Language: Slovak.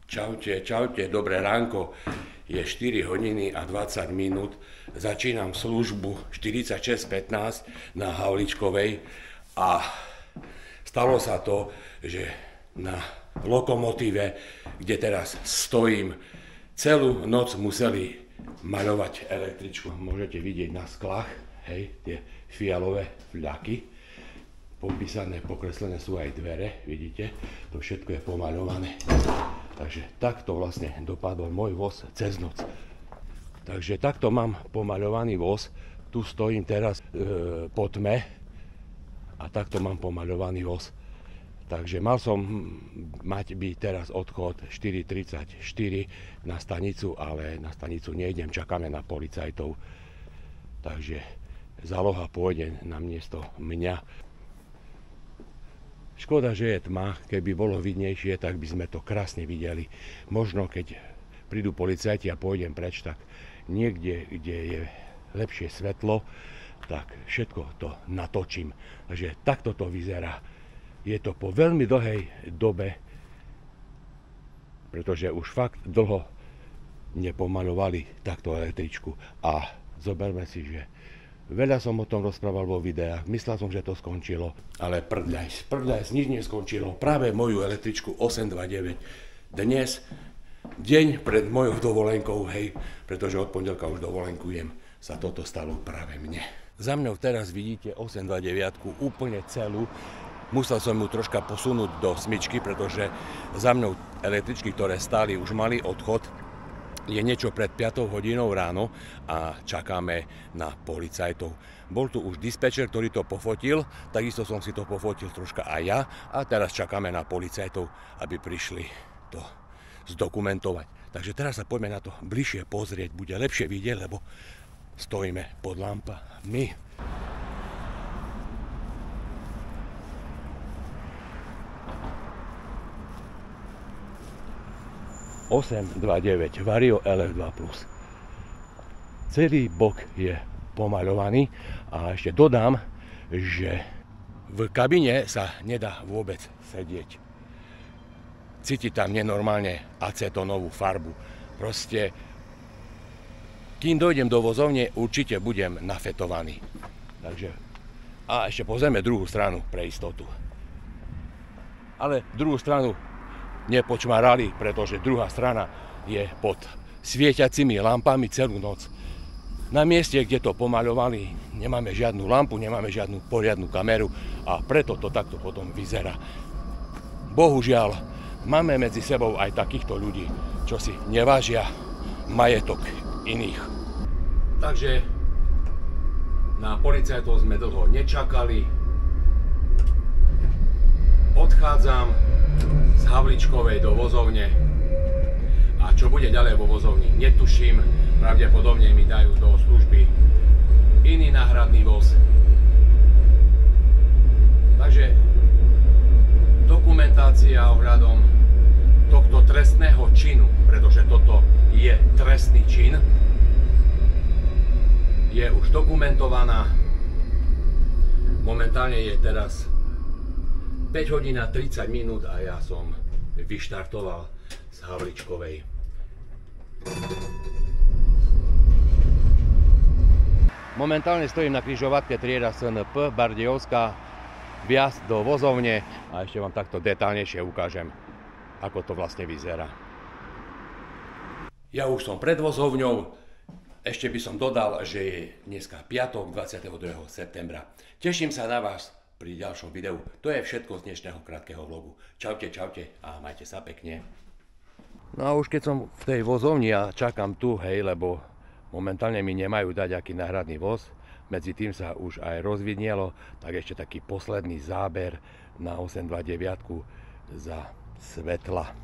Čaute, čaute, dobré ránko. Je 4 hodiny a 20 minút. Začínam službu 46:15 na Havličkovej a stalo sa to, že na lokomotíve, kde teraz stojím, celú noc museli maľovať električku. Môžete vidieť na sklách, hej, tie fialové fľaky. Popísané, pokreslené sú aj dvere, vidíte, to všetko je pomaľované. Takže takto vlastne dopadol môj voz cez noc. Takže takto mám pomaľovaný voz, tu stojím teraz po tme a takto mám pomaľovaný voz. Takže mal som mať byť teraz odchod 4:34 na stanicu, ale na stanicu nejdem, čakáme na policajtov. Takže záloha pôjde na miesto mňa. Škoda, že je tma, keby bolo vidnejšie, tak by sme to krásne videli. Možno keď prídu policajti a pôjdem preč, tak niekde, kde je lepšie svetlo, tak všetko to natočím. Takže takto to vyzerá. Je to po veľmi dlhej dobe, pretože už fakt dlho nepomaľovali takto električku. A zoberme si, že veľa som o tom rozprával vo videách, myslel som, že to skončilo, ale prdľajs, nič neskončilo. Práve moju električku 829 dnes, deň pred mojou dovolenkou, hej, pretože od pondelka už dovolenkujem, sa toto stalo práve mne. Za mňou teraz vidíte 829 úplne celú. Musel som ju troška posunúť do smyčky, pretože za mňou električky, ktoré stáli, už mali odchod. Je niečo pred 5 hodinou ráno a čakáme na policajtov. Bol tu už dispečer, ktorý to pofotil, takisto som si to pofotil troška aj ja a teraz čakáme na policajtov, aby prišli to zdokumentovať. Takže teraz sa poďme na to bližšie pozrieť, bude lepšie vidieť, lebo stojíme pod lampami. 829 Vario LF2+. Celý bok je pomaľovaný a ešte dodám, že v kabine sa nedá vôbec sedieť. Cíti tam nenormálne acetónovú farbu. Proste, kým dojdem do vozovne, určite budem nafetovaný. Takže, a ešte pozrieme druhú stranu pre istotu. Ale druhú stranu nepočmarali, pretože druhá strana je pod svietiacimi lampami celú noc. Na mieste, kde to pomaľovali, nemáme žiadnu lampu, nemáme žiadnu poriadnu kameru a preto to takto potom vyzerá. Bohužiaľ, máme medzi sebou aj takýchto ľudí, čo si nevážia majetok iných. Takže na policajtov sme dlho nečakali. Odchádzam z Havličkovej do vozovne a čo bude ďalej vo vozovni netuším, pravdepodobne mi dajú do služby iný náhradný voz. Takže dokumentácia ohľadom tohto trestného činu, pretože toto je trestný čin, je už dokumentovaná. Momentálne je teraz 5 hodín a 30 minút a ja som vyštartoval z Havličkovej. Momentálne stojím na križovatke trieda SNP Bardejovská, vjazd do vozovne a ešte vám takto detálnejšie ukážem, ako to vlastne vyzerá. Ja už som pred vozovňou, ešte by som dodal, že je dneska piatok 22. septembra. Teším sa na vás pri ďalšom videu. To je všetko z dnešného krátkeho vlogu. Čaute, čaute a majte sa pekne. No a už keď som v tej vozovni a čakám tu, hej, lebo momentálne mi nemajú dať aký náhradný voz, medzi tým sa už aj rozvidnielo, tak ešte taký posledný záber na 829 za svetla.